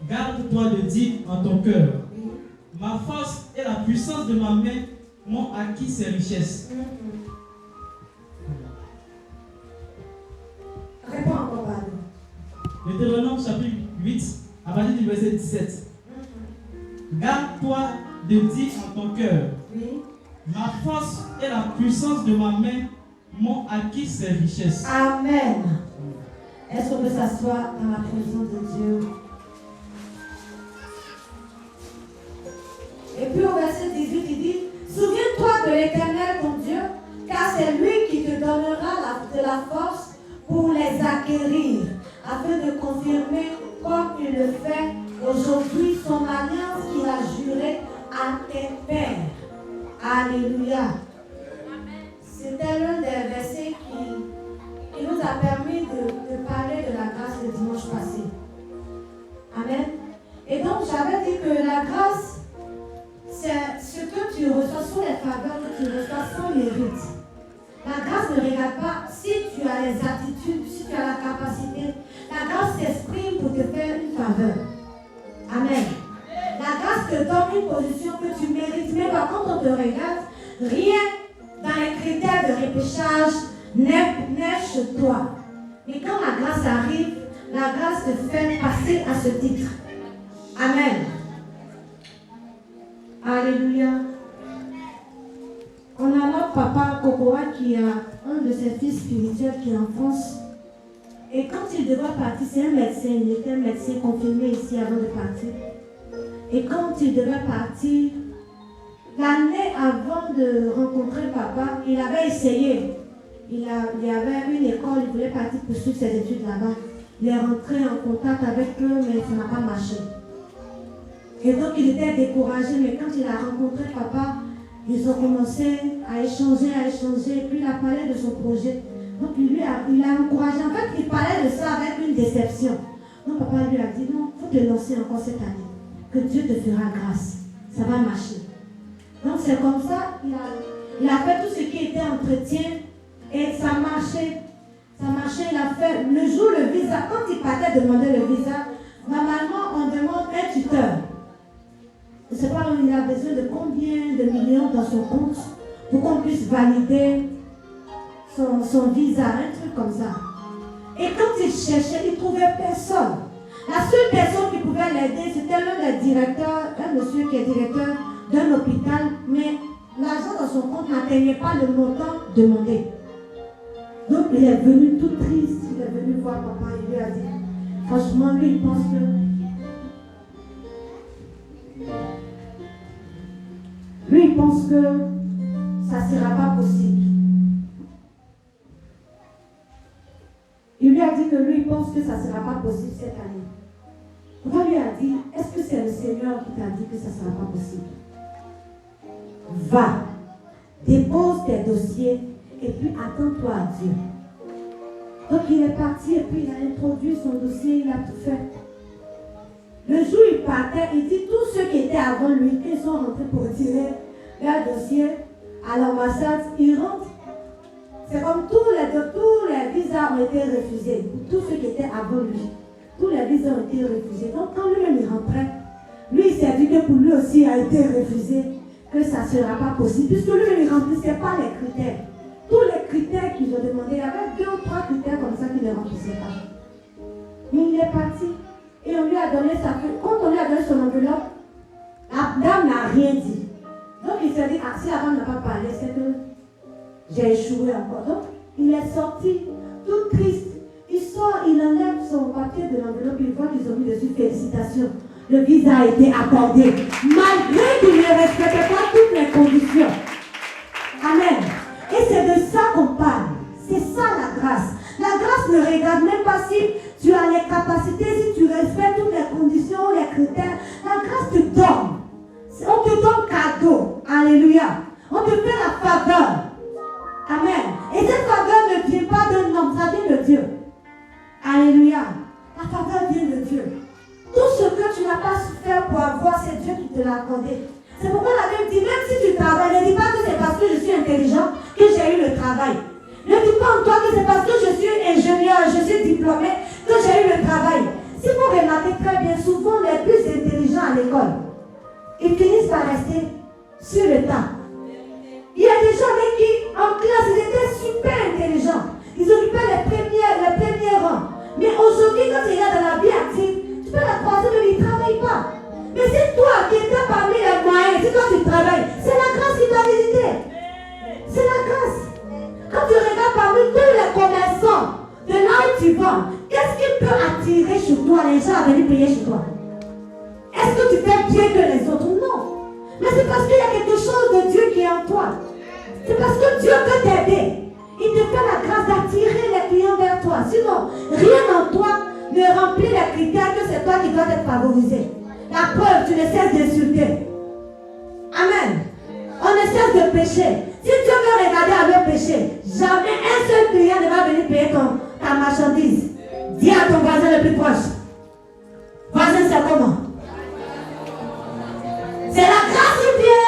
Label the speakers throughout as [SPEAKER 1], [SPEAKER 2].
[SPEAKER 1] Garde-toi de dire en ton cœur, ma force et la puissance de ma main m'ont acquis ces richesses.
[SPEAKER 2] Réponds encore, pardon.
[SPEAKER 1] Deutéronome chapitre 8, à partir du verset 17. Garde-toi de dire en ton cœur, ma force et la puissance de ma main m'ont acquis ces richesses.
[SPEAKER 2] Amen. Est-ce qu'on peut s'asseoir dans la présence de Dieu? Et puis au verset 18, il dit, souviens-toi de l'Éternel ton Dieu, car c'est lui qui te donnera de la force pour les acquérir, afin de confirmer, comme il le fait aujourd'hui, son alliance qu'il a jurée à tes pères. Alléluia. C'était l'un des versets qui nous a permis de parler de la grâce le dimanche passé. Amen. Et donc j'avais dit que la grâce, c'est ce que tu reçois, sont les faveurs que tu reçois sans mérite. La grâce ne regarde pas si tu as les attitudes, si tu as la capacité. La grâce s'exprime pour te faire une faveur. Amen. La grâce te donne une position que tu mérites. Mais par contre, on te regarde, rien dans les critères de repêchage n'est chez toi. Mais quand la grâce arrive, la grâce te fait passer à ce titre. Amen. Alléluia. On a notre papa Kokoa qui a un de ses fils spirituels qui est en France. Et quand il devait partir, c'est un médecin, il était un médecin confirmé ici avant de partir. Et quand il devait partir, l'année avant de rencontrer papa, il avait essayé. Il y avait une école, il voulait partir poursuivre ses études là-bas. Il est rentré en contact avec eux, mais ça n'a pas marché. Et donc il était découragé, mais quand il a rencontré papa, ils ont commencé à échanger, et puis il a parlé de son projet. Donc il a encouragé. En fait, il parlait de ça avec une déception. Donc papa lui a dit, non, il faut te lancer encore cette année. Que Dieu te fera grâce. Ça va marcher. Donc c'est comme ça, il a fait tout ce qui était entretien et ça marchait. Ça marchait, il a fait le jour le visa. Quand il partait demander le visa, normalement on demande un tuteur. Je ne sais pas, il a besoin de combien de millions dans son compte pour qu'on puisse valider son visa, un truc comme ça. Et quand il cherchait, il ne trouvait personne. La seule personne qui pouvait l'aider, c'était l'un des directeurs, un monsieur qui est directeur d'un hôpital, mais l'argent dans son compte n'atteignait pas le montant demandé. Donc il est venu tout triste, il est venu voir papa, il lui a dit, franchement, lui, il pense que ça ne sera pas possible. Il lui a dit que lui, il pense que ça ne sera pas possible cette année. Papa lui a dit, est-ce que c'est le Seigneur qui t'a dit que ça ne sera pas possible? Va, dépose tes dossiers et puis attends-toi à Dieu. Donc il est parti et puis il a introduit son dossier, il a tout fait. Le jour où il partait, il dit tous ceux qui étaient avant lui, qui sont rentrés pour tirer leur dossier à l'ambassade, ils rentrent. C'est comme tous les visas ont été refusés. Tous ceux qui étaient avant lui, tous les visas ont été refusés. Donc quand lui-même il rentrait, lui il s'est dit que pour lui aussi a été refusé, que ça ne sera pas possible, puisque lui il ne remplissait pas les critères. Tous les critères qu'ils ont demandé, il y avait 2 ou 3 critères comme ça qu'il ne remplissait pas. Mais il est parti et on lui a donné sa feuille. Quand on lui a donné son enveloppe, la dame n'a rien dit. Donc il s'est dit, ah, si la dame n'a pas parlé, c'est que j'ai échoué encore. Donc il est sorti tout triste. Il sort, il enlève son papier de l'enveloppe, il voit qu'ils ont mis dessus félicitations. Le visa a été accordé, malgré qu'il ne respectait pas toutes les conditions. Amen. Et c'est de ça qu'on parle. C'est ça la grâce. La grâce ne regarde même pas si tu as les capacités, si tu respectes toutes les conditions, les critères. La grâce te donne. On te donne cadeau. Alléluia. On te fait la faveur. Amen. Et cette faveur ne vient pas d'un homme, ça vient de Dieu. Alléluia. La faveur vient de Dieu. Tout ce que tu n'as pas su faire pour avoir, c'est Dieu qui te l'a accordé. C'est pourquoi la Bible dit, même si tu travailles, ne dis pas que c'est parce que je suis intelligent que j'ai eu le travail. Ne dis pas en toi que c'est parce que je suis ingénieur, je suis diplômé, que j'ai eu le travail. Si vous remarquez très bien, souvent les à l'école, ils finissent par rester sur le tas. Il y a des gens avec qui, en classe, ils étaient super intelligents. Ils occupaient les premiers rangs. Mais aujourd'hui, quand tu es là dans la vie active, tu peux la croiser, mais ils ne travaillent pas. Mais c'est toi qui étais parmi les moyens, si toi tu travailles, c'est la grâce qui t'a visité. C'est la grâce. Quand tu regardes parmi tous les commerçants, de là où tu vas, qu'est-ce qui peut attirer sur toi les gens à venir payer chez toi? Est-ce que tu fais bien que les autres? Non. Mais c'est parce qu'il y a quelque chose de Dieu qui est en toi. C'est parce que Dieu peut t'aider. Il te fait la grâce d'attirer les clients vers toi. Sinon, rien en toi ne remplit les critères que c'est toi qui dois être favorisé. La preuve, tu ne cesses d'insulter. Amen. On ne cesse de pécher. Si Dieu veut regarder à nos péchés, jamais un seul client ne va venir payer ta marchandise. Dis à ton voisin le plus proche. Voisin, c'est comment? C'est la grâce de Dieu.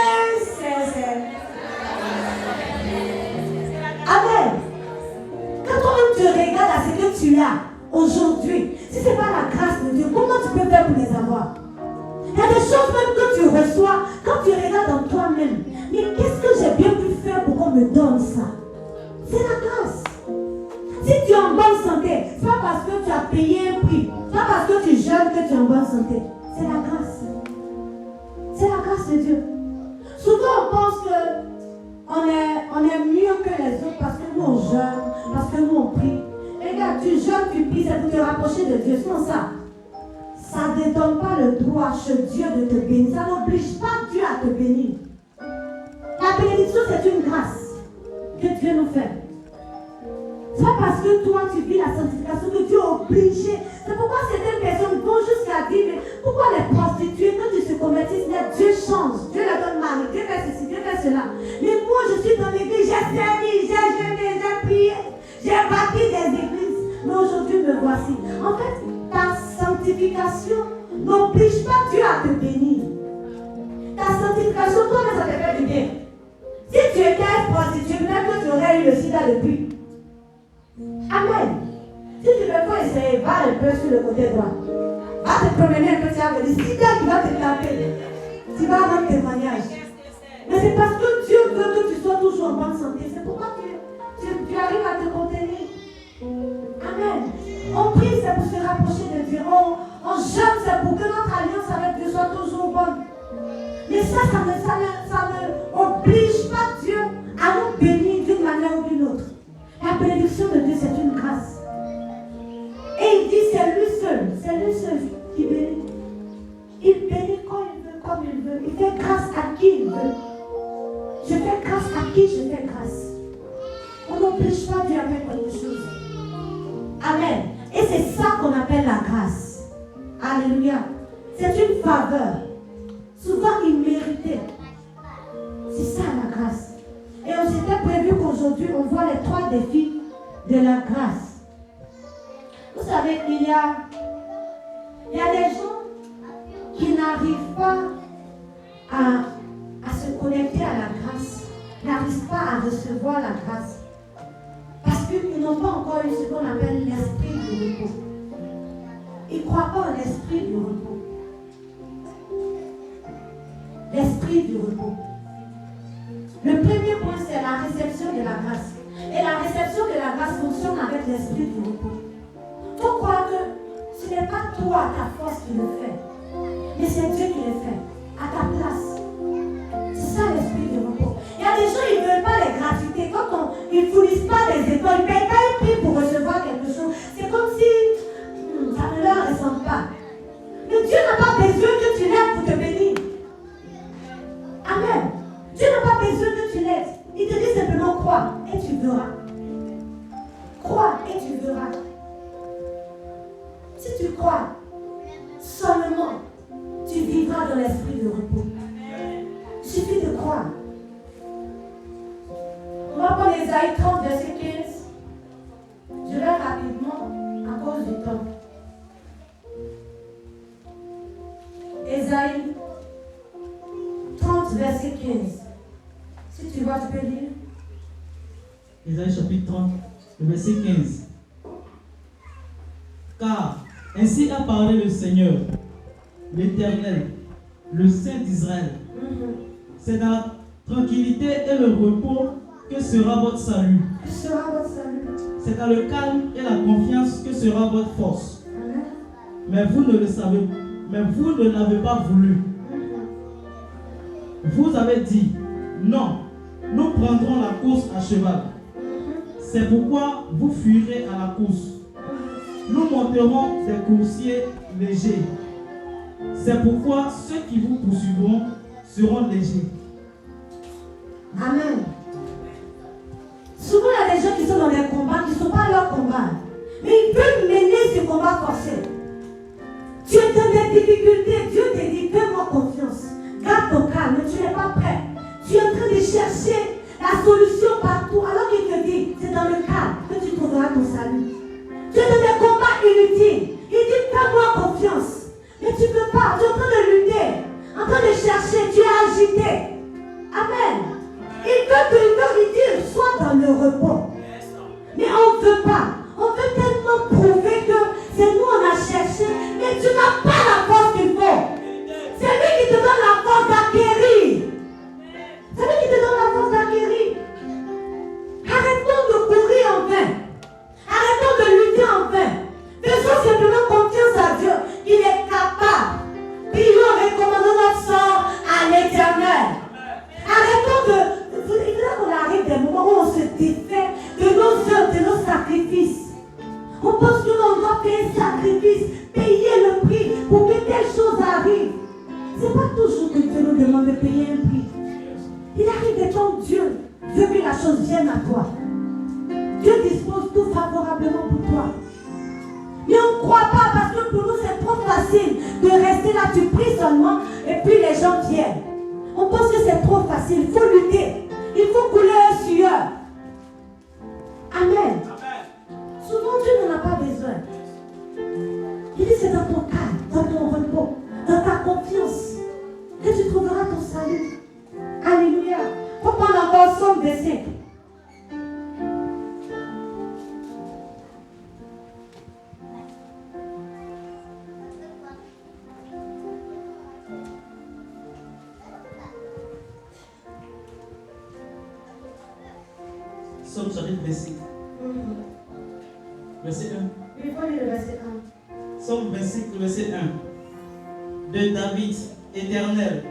[SPEAKER 2] Amen. Quand toi-même tu regardes à ce que tu as aujourd'hui, si ce n'est pas la grâce de Dieu, comment tu peux faire pour les avoir? Il y a des choses même que tu reçois quand tu regardes en toi-même. Mais qu'est-ce que j'ai bien pu faire pour qu'on me donne ça? C'est la grâce. Si tu es en bonne santé, ce n'est pas parce que tu as payé un prix, ce n'est pas parce que tu jeûnes que tu es en bonne santé. C'est la grâce. C'est la grâce de Dieu. Souvent on pense qu'on est mieux que les autres parce que nous on jeûne, parce que nous on prie. Regarde, tu jeûnes, tu pries, c'est pour te rapprocher de Dieu. Sinon ça ne donne pas le droit chez Dieu de te bénir. Ça n'oblige pas Dieu à te bénir. La bénédiction, c'est une grâce que Dieu nous fait. C'est pas parce que toi, tu vis la sanctification que Dieu est obligé. C'est pourquoi certaines personnes vont jusqu'à dire, mais pourquoi les prostituées, quand ils se convertissent, Dieu change. Dieu leur donne mari, Dieu fait ceci, Dieu fait cela. Mais moi, je suis dans l'église, j'ai servi, j'ai jeûné, j'ai prié, j'ai bâti des églises. Mais aujourd'hui, me voici. En fait, ta sanctification n'oblige pas Dieu à te bénir. Ta sanctification, toi-même, ça te fait du bien. Si tu étais prostituée, même que tu aurais eu le sida depuis. Amen. Si tu veux pas essayer, va un peu sur le côté droit. Va te promener un peu, tu vas venir. Si tu vas te taper, tu vas rendre témoignage. Mais c'est parce que Dieu veut que tu sois toujours en bonne santé. C'est pourquoi tu arrives à te contenir. Amen. On prie, c'est pour se rapprocher de Dieu. On jeûne, c'est pour que notre alliance avec Dieu soit toujours bonne. Mais ça ne oblige pas Dieu à nous bénir d'une manière ou d'une autre. La bénédiction de Dieu, c'est une grâce. Et il dit, c'est lui seul qui bénit. Il bénit quand il veut, comme il veut. Il fait grâce à qui il veut. Je fais grâce à qui je fais grâce. On n'oblige pas Dieu à faire quelque chose. Amen. Et c'est ça qu'on appelle la grâce. Alléluia. C'est une faveur. Souvent imméritée. C'est ça la grâce. Et on s'était prévu qu'aujourd'hui, on voit les 3 défis de la grâce. Vous savez, il y a des gens qui n'arrivent pas à se connecter à la grâce, n'arrivent pas à recevoir la grâce. Parce qu'ils n'ont pas encore eu ce qu'on appelle l'esprit du repos. Ils ne croient pas en l'esprit du repos. L'esprit du repos. Le premier point, c'est la réception de la grâce. Et la réception de la grâce fonctionne avec l'esprit du repos. Il faut croire que ce n'est pas toi, ta force qui le fait, mais c'est Dieu qui le fait, à ta place. C'est ça l'esprit du repos. Il y a des gens, ils ne veulent pas les gratuités. Quand ils ne fournissent pas les écoles, ils ne payent pas un prix pour recevoir quelque chose. C'est comme si ça ne leur ressemble pas. Mais Dieu n'a pas besoin que tu l'aides pour te bénir. Amen. Dieu n'a pas besoin que tu l'aides. Il te dit simplement crois et tu verras. Crois et tu verras. Si tu crois seulement, tu vivras dans l'esprit de repos. Il suffit de croire. On va prendre Ésaïe 30, verset 15. Je vais rapidement à cause du temps. Ésaïe 30, verset 15. Si tu vois, tu peux lire.
[SPEAKER 1] Ésaïe chapitre 30, verset 15. Car ainsi a parlé le Seigneur, l'Éternel, le Saint d'Israël. C'est dans la tranquillité et le repos que sera votre salut. C'est dans le calme et la confiance que sera votre force. Mais vous ne le savez, mais vous ne l'avez pas voulu. Vous avez dit, non, nous prendrons la course à cheval. C'est pourquoi vous fuirez à la course. Nous monterons des coursiers légers. C'est pourquoi ceux qui vous poursuivront seront légers.
[SPEAKER 2] Amen. Souvent, il y a des gens qui sont dans des combats qui ne sont pas leur combat. Mais ils peuvent mener ce combat forcé. Tu es dans des difficultés. Dieu te dit, fais-moi confiance. Garde ton calme, mais tu n'es pas prêt. Tu es en train de chercher la solution partout. Alors qu'il te dit, c'est dans le calme que tu trouveras ton salut. Tu es dans des combats inutiles. Il dit, fais-moi confiance. Mais tu ne peux pas. Tu es en train de lutter, en train de chercher. Tu es agité. Amen. Il veut dire, sois dans le repos. Mais on ne veut pas. On veut tellement prouver que c'est nous on a cherché, mais tu n'as pas la force qu'il faut. C'est lui qui te donne la force d'acquérir. C'est lui qui te donne la force d'acquérir. Arrêtons de courir en vain. Arrêtons de lutter en vain. Faisons simplement confiance à Dieu. Il est capable. Prions, recommandons notre sort à l'Éternel. Arrêtons de... Il faudra qu'on arrive des moments où on se défait de nos œuvres, de nos sacrifices. On pense que l'on doit payer un sacrifice, payer le prix pour que telle chose arrive. Ce n'est pas toujours que Dieu nous demande de payer un prix. Il arrive des temps où Dieu veut que la chose vienne à toi. Dieu dispose tout favorablement pour toi. Mais on ne croit pas parce que pour nous c'est trop facile de rester là, tu pries seulement et puis les gens viennent. On pense que c'est trop facile, il faut lutter. Il faut couler un sueur. Amen. Souvent Dieu n'en a pas besoin. Il dit c'est dans ton calme, dans ton repos, dans ta confiance que tu trouveras ton salut. Alléluia. Il faut prendre encore son verset.
[SPEAKER 1] Somme chapitre verset. Verset 1.
[SPEAKER 2] Il faut lire le verset 1.
[SPEAKER 1] Somme verset 1. De David, Éternel,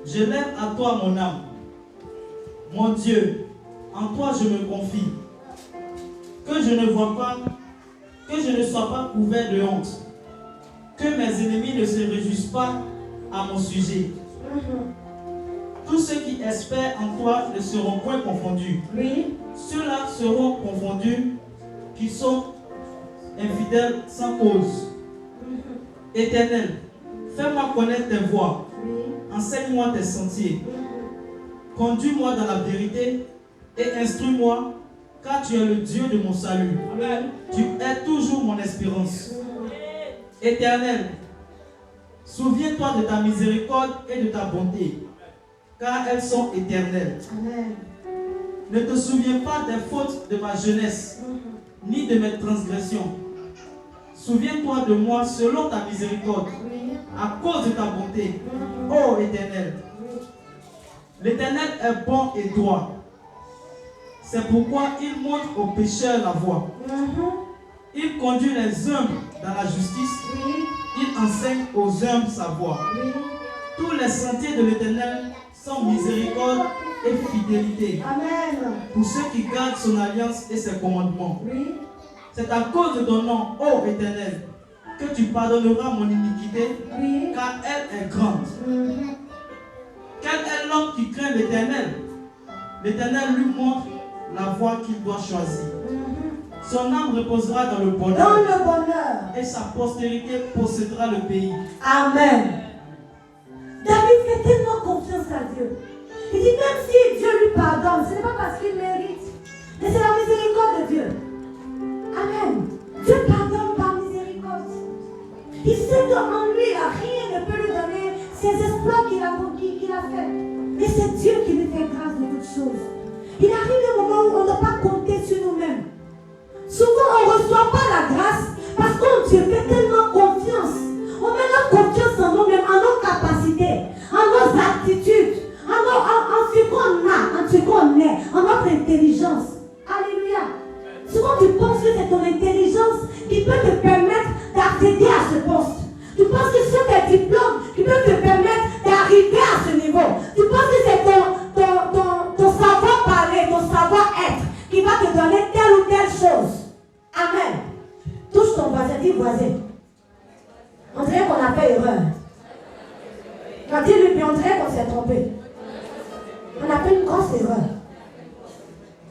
[SPEAKER 1] je lève à toi mon âme. Mon Dieu, en toi je me confie. Que je ne vois pas, que je ne sois pas couvert de honte. Que mes ennemis ne se réjouissent pas à mon sujet. Tous ceux qui espèrent en toi ne seront point confondus.
[SPEAKER 2] Oui.
[SPEAKER 1] Ceux-là seront confondus qui sont infidèles sans cause. Éternel, fais-moi connaître tes voies. Enseigne-moi tes sentiers. Conduis-moi dans la vérité et instruis-moi, car tu es le Dieu de mon salut. Amen. Tu es toujours mon espérance. Éternel, souviens-toi de ta miséricorde et de ta bonté, car elles sont éternelles. Amen. Ne te souviens pas des fautes de ma jeunesse, ni de mes transgressions. Souviens-toi de moi selon ta miséricorde, à cause de ta bonté, ô Éternel. L'Éternel est bon et droit. C'est pourquoi il montre aux pécheurs la voie. Il conduit les humbles dans la justice. Il enseigne aux humbles sa voie. Tous les sentiers de l'Éternel sont miséricorde et fidélité. Amen. Pour ceux qui gardent son alliance et ses commandements. C'est à cause de ton nom, ô Éternel, que tu pardonneras mon iniquité, car elle est grande. Quel est l'homme qui craint l'Éternel? L'Éternel lui montre la voie qu'il doit choisir. Son âme reposera dans le bonheur.
[SPEAKER 2] Dans le bonheur.
[SPEAKER 1] Et sa postérité possédera le pays.
[SPEAKER 2] Amen. David fait tellement confiance à Dieu. Il dit même si Dieu lui pardonne, ce n'est pas parce qu'il mérite, mais c'est la miséricorde de Dieu. Amen. Dieu pardonne par miséricorde. Il sait qu'en lui, rien ne peut lui donner ses exploits qu'il a fait. Mais c'est Dieu qui lui fait grâce de toutes choses. Il arrive un moment où on ne doit pas compter sur nous-mêmes. Souvent, on ne reçoit pas la grâce parce qu'on Dieu fait tellement confiance. On met notre confiance en nous-mêmes, en nos capacités. Tu penses que ce sont tes diplômes qui peuvent te permettre d'arriver à ce niveau. Tu penses que c'est ton savoir-parler, ton savoir-être qui va te donner telle ou telle chose. Amen. Touche ton voisin, dis voisin. On dirait qu'on a fait erreur. Quand dis-lui, on dirait qu'on s'est trompé. On a fait une grosse erreur.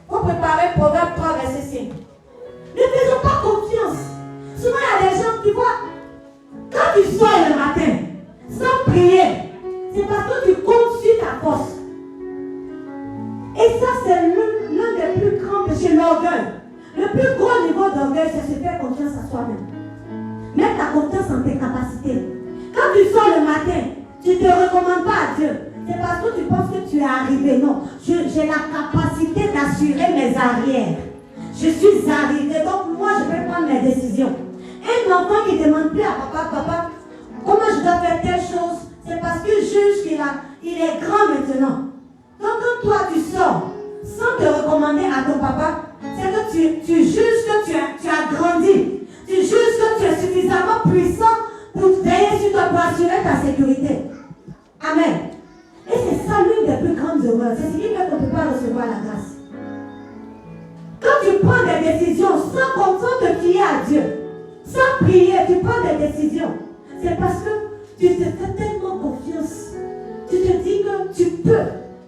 [SPEAKER 2] Pour préparer Proverbe 3, verset 5. Ne faisons pas confiance. Souvent, il y a des gens qui voient, quand tu sors le matin, sans prier, c'est parce que tu comptes sur ta force. Et ça, c'est l'un des plus grands péchés, l'orgueil. Le plus gros niveau d'orgueil, c'est se faire confiance à soi-même. Mettre ta confiance en tes capacités. Quand tu sors le matin, tu ne te recommandes pas à Dieu. C'est parce que tu penses que tu es arrivé. Non, j'ai la capacité d'assurer mes arrières. Je suis arrivé, donc moi je vais prendre mes décisions. Un enfant qui ne demande plus à papa, comment je dois faire telle chose, c'est parce qu'il juge qu'il est grand maintenant. Donc quand toi tu sors, sans te recommander à ton papa, c'est que tu juges que tu as grandi. Tu juges que tu es suffisamment puissant pour veiller sur toi, pour assurer ta sécurité. Amen. Et c'est ça l'une des plus grandes erreurs. C'est ce qui fait qu'on ne peut pas recevoir la grâce. Quand tu prends des décisions sans te fier à Dieu, sans prier, tu prends des décisions. C'est parce que tu te fais tellement confiance. Tu te dis que tu peux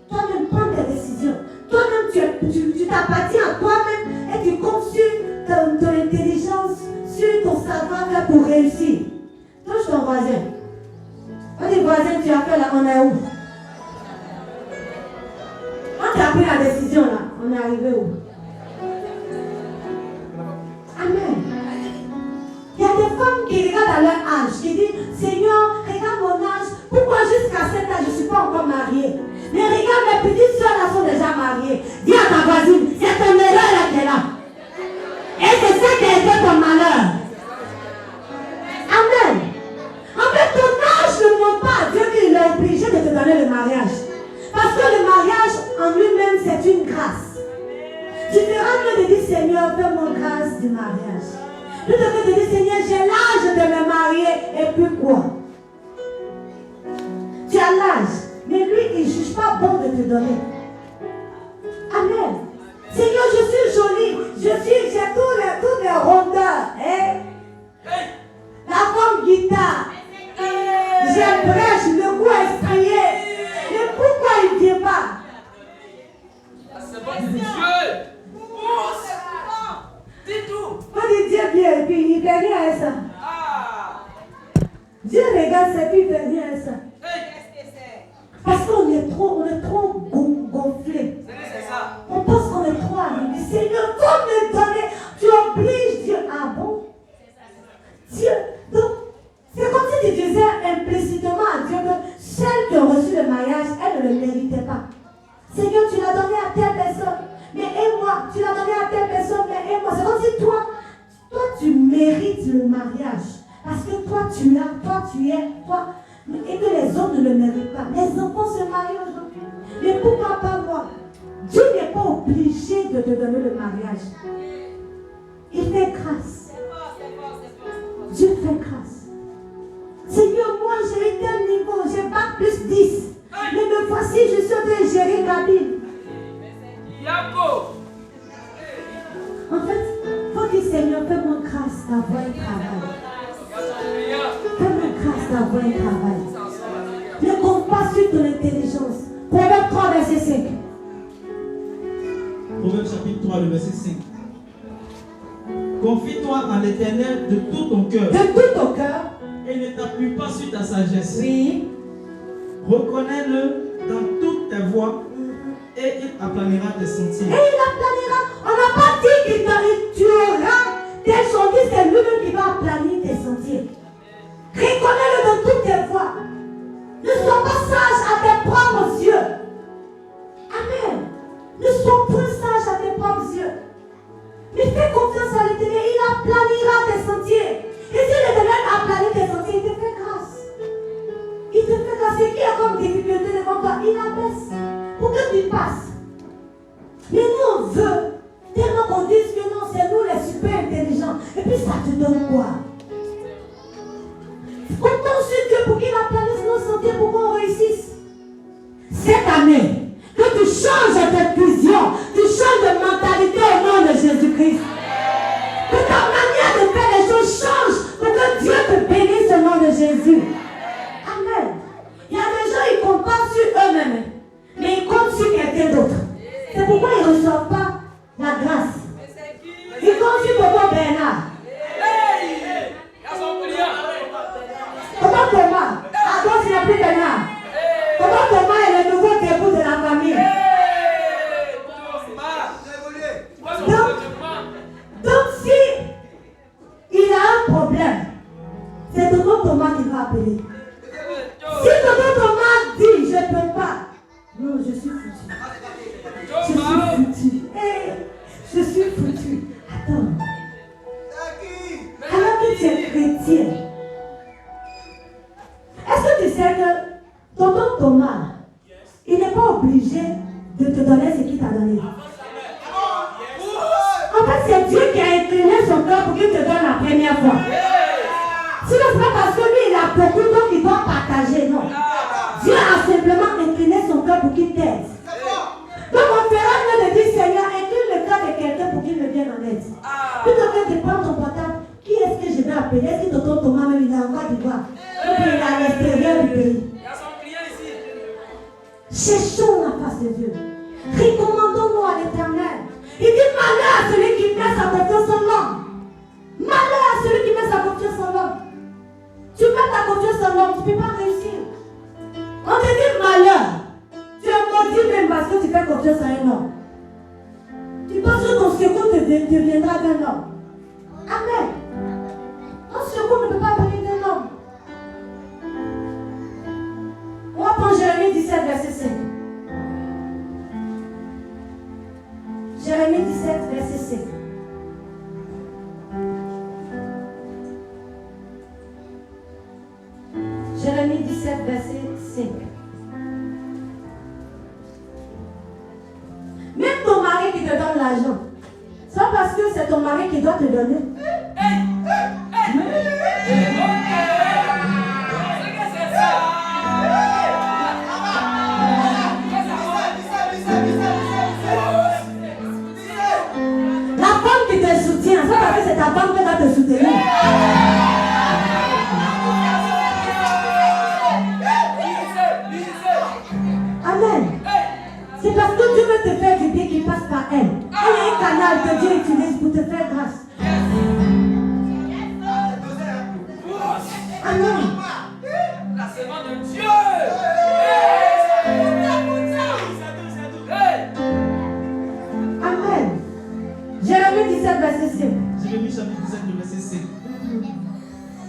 [SPEAKER 2] toi-même prendre des décisions. Toi-même, tu t'appartiens à toi-même et tu comptes sur ton intelligence, sur ton savoir-faire pour réussir. Touche ton voisin. On dit voisin, tu as fait là, on est où? On t'a pris la décision là, on est arrivé où? Amen. Il y a des femmes qui regardent à leur âge, qui disent, Seigneur, regarde mon âge, pourquoi jusqu'à cet âge je ne suis pas encore mariée? Mais regarde, mes petites soeurs là sont déjà mariées. Dis à ta voisine, c'est ton erreur là qui est là. Et c'est ça qui a été ton malheur. Amen. En fait, ton âge ne montre pas à Dieu qu'il est obligé de te donner le mariage. Parce que le mariage en lui-même, c'est une grâce. Tu feras mieux de dire, Seigneur, fais-moi grâce du mariage. Plutôt que de dire, Seigneur, j'ai l'âge de me marier, et puis quoi? Tu as l'âge, mais lui, il ne juge pas bon de te donner. Amen. Seigneur, je suis jolie, j'ai toutes les rondeurs. Hein? La forme guitare. J'ai brèche, le cou estrié. Mais pourquoi il ne vient pas?
[SPEAKER 3] C'est bon, c'est Dieu. Dis tout.
[SPEAKER 2] On dit Dieu vient et puis il ne fait rien à ça. Dieu regarde ça et puis il ne fait rien à ça. Parce qu'on est trop gonflé. On pense qu'on est trop arrivé. Seigneur, faut me donner. Tu obliges Dieu. Ah bon? Dieu. Donc, c'est comme si tu disais implicitement à Dieu que celle qui a reçu le mariage, elle ne le méritait pas. Seigneur, tu l'as donné à telle personne, mais aime-moi. Tu l'as donné à telle personne, mais aime-moi. C'est comme si toi, tu mérites le mariage. Parce que toi, tu es, et que les autres ne le méritent pas. Les enfants se marient aujourd'hui. Mais pourquoi pas moi? Dieu n'est pas obligé de te donner le mariage. Il fait grâce. Dieu fait grâce. Seigneur, moi j'ai été à un niveau, j'ai bac plus 10. Mais me voici, je suis en train de gérer Kabyle. En fait, il faut dire, Seigneur, fais-moi grâce d'avoir un travail. Fais-moi grâce d'avoir un travail. Ne compte pas sur ton intelligence. Proverbe 3, verset 5.
[SPEAKER 1] Proverbe chapitre 3, le verset 5. Confie-toi en l'Éternel de tout ton cœur.
[SPEAKER 2] De tout ton cœur.
[SPEAKER 1] Et ne t'appuie pas sur ta sagesse.
[SPEAKER 2] Oui.
[SPEAKER 1] Reconnais-le dans toutes tes voies et il aplanira tes sentiers.
[SPEAKER 2] Et il aplanira. On n'a pas dit qu'il tu auras tes sentiers, c'est lui-même qui va aplanir tes sentiers. Reconnais-le dans toutes tes voies. Ne sois pas sage à tes propres yeux. Amen. Ne sois point sage à tes propres yeux. Mais fais confiance à l'Éternel, il aplanira tes sentiers. Et si l'Éternel aplani tes sentiers, il te fait grâce. Il te fait grâce. Et qui a comme difficulté devant toi, il abaisse pour que tu passes. Mais nous, on veut tellement qu'on dise que non, c'est nous les super intelligents. Et puis ça te donne quoi? Comment Jésus. Amen. Il y a des gens, ils ne comptent pas sur eux-mêmes, mais ils comptent sur quelqu'un d'autre. C'est pourquoi ils ne reçoivent pas la grâce. Ils comptent sur Papa Bernard. Papa Thomas, à toi, il n'y a plus Bernard. Papa Thomas est le nouveau début de la famille. Donc si il a un problème, c'est Tonton Thomas qui va appeler. Si Tonton Thomas dit je ne peux pas, non, je suis foutu. Je suis foutu. Je suis foutu. Attends. Alors que tu es chrétien, est-ce que tu sais que Tonton Thomas, il n'est pas obligé de te donner ce qu'il t'a donné? En fait, c'est Dieu qui a incliné son cœur pour qu'il te donne la première fois. Sinon, ce n'est pas parce que lui, il a beaucoup, donc il doit partager. Non. Dieu a simplement incliné son cœur pour qu'il t'aide. Donc, on fera mieux de dire, Seigneur, incline le cœur de quelqu'un pour qu'il me vienne en aide. Plutôt que de prendre ton portable, qui est-ce que je vais appeler? Est-ce que Tonton Thomas, même, il est en Côte d'Ivoire? Ou bien il est à l'extérieur du pays?
[SPEAKER 3] Il y a son client ici.
[SPEAKER 2] Cherchons la face de Dieu. Recommandons-nous à l'Éternel. Il dit malheur à celui qui met sa confiance en l'homme. Malheur à celui qui met sa confiance en l'homme. Tu mets ta confiance en l'homme, tu ne peux pas réussir. On te dit malheur. Tu es maudit même parce que tu fais confiance à un homme. Tu penses que ton secours te viendra d'un homme. Amen. Ton secours ne peut pas venir d'un homme. On va prendre Jérémie 17, verset 5. Jérémie 17, verset 5. Jérémie 17, verset 5. Même ton mari qui te donne l'argent, c'est pas parce que c'est ton mari qui doit te donner. La femme qui te soutient, c'est parce que c'est ta femme qui va te soutenir. Amen. C'est parce que Dieu veut te faire du bien qu'il passe par elle. Elle est un canal que Dieu utilise pour te faire grâce. Amen.
[SPEAKER 3] La semence de Dieu.
[SPEAKER 2] Amen. Jérémie 17, verset 5.
[SPEAKER 1] Jérémie chapitre 17, verset 5.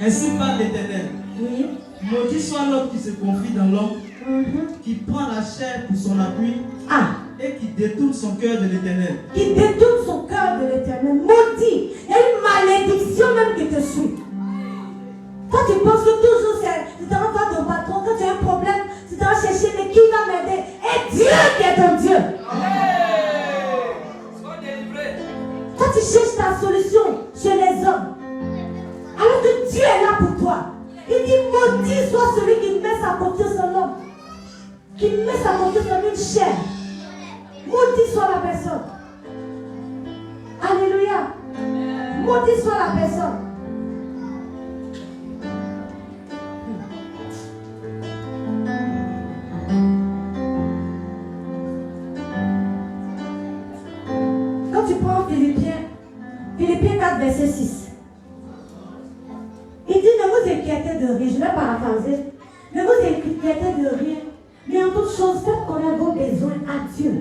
[SPEAKER 1] Ainsi parle l'Éternel.
[SPEAKER 2] Oui.
[SPEAKER 1] Maudit soit l'homme qui se confie dans l'homme, qui prend la chair pour son appui et qui détourne son cœur de l'Éternel.
[SPEAKER 2] Qui détourne son cœur de l'Éternel. Maudit. Il y a une malédiction même qui te suit. Quand tu penses que toujours c'est, tu t'en vas voir ton patron, quand tu as un problème, tu t'en vas chercher, mais qui va m'aider? Et Dieu qui est ton Dieu.
[SPEAKER 3] Sois délivré.
[SPEAKER 2] Quand tu cherches ta solution chez les hommes, alors que Dieu est là pour toi, il dit maudit soit celui qui met sa confiance en l'homme, qui met sa confiance en une chair. Maudit soit la personne. Alléluia. Maudit soit la personne. Quand tu prends Philippiens 4, verset 6, il dit ne vous inquiétez de rien. Je vais paraphraser. Ne vous inquiétez de rien, mais en toute chose, faites connaître vos besoins à Dieu.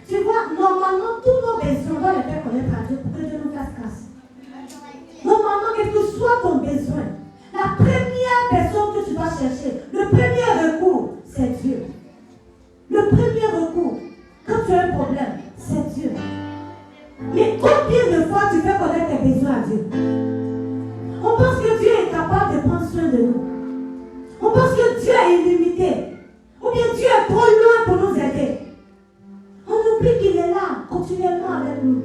[SPEAKER 2] Tu vois, normalement, tous nos besoins, on doit les faire connaître à Dieu pour que Dieu nous fasse grâce. Normalement, quel que soit ton besoin, la première personne que tu dois chercher, le premier recours, c'est Dieu. Le premier recours, quand tu as un problème, c'est Dieu. Mais combien de fois tu fais connaître tes besoins à Dieu? On pense que Dieu est capable de prendre soin de nous. On pense que Dieu est illimité. Ou bien Dieu est trop loin pour nous aider. On oublie qu'il est là, continuellement avec nous.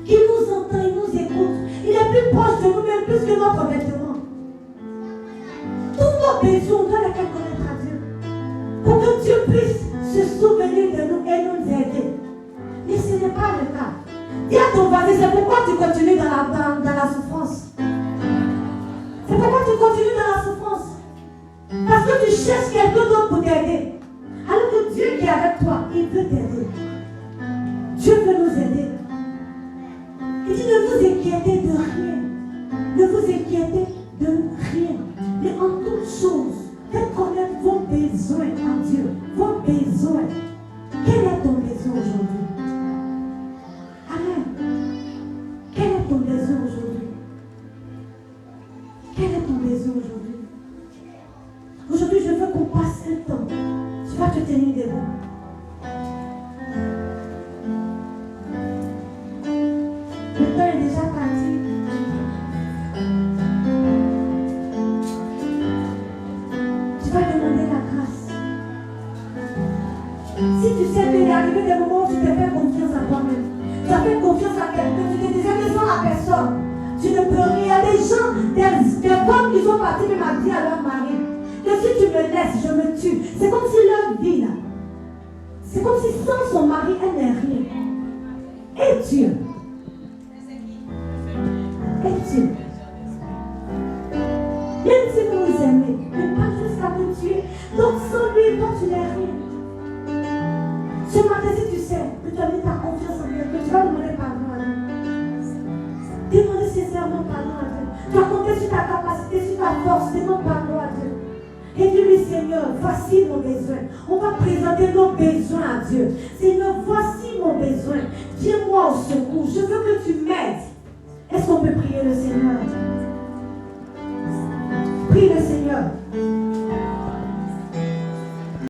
[SPEAKER 2] Qu'il nous entend, il nous écoute. Il est plus proche de nous, même plus que notre vêtement. Tous nos besoins, on doit les faire connaître à Dieu. Pour que Dieu puisse se souvenir de nous et nous aider. Mais ce n'est pas le cas. Dis à ton voisin, c'est pourquoi tu continues dans la souffrance. C'est pourquoi tu continues dans la souffrance. que tu cherches quelqu'un d'autre pour t'aider. Alors que Dieu qui est avec toi, il veut t'aider. Dieu veut nous aider. Il dit ne vous inquiétez de rien. Ne vous inquiétez de rien. Mais en toute chose, faites connaître vos besoins en Dieu. Vos besoins. Quel est ton besoin aujourd'hui? Amen. Quel est ton besoin aujourd'hui? Quel est ton besoin aujourd'hui? Aujourd'hui, je veux qu'on passe un temps. Tu vas te tenir debout. Le temps est déjà parti. Tu vas demander la grâce. Si tu sais qu'il est arrivé des moments où tu te fais confiance à toi-même, tu as fait confiance à quelqu'un, tu te disais que sans la personne, tu ne peux rien. Il y a des gens, des femmes qui sont parties même à dire à leur mari que si tu me laisses, je me tue. C'est comme si leur vie là, c'est comme si sans son mari, elle n'est rien. Et Dieu. Et Dieu. Même si vous nous aimez, mais pas jusqu'à me tuer. Donc sans lui, toi tu n'es rien. Ce matin, si tu sais que tu as mis ta confiance en Dieu, que tu vas demander pardon à Dieu. Demandez sincèrement pardon à Dieu. Tu as compté sur ta capacité, sur ta force. Demande pardon à Dieu. Et dis-lui, Seigneur, voici mon besoin. On va présenter nos besoins à Dieu. Seigneur, voici mon besoin. Viens-moi au secours. Je veux que tu m'aides. Est-ce qu'on peut prier le Seigneur? Prie le Seigneur.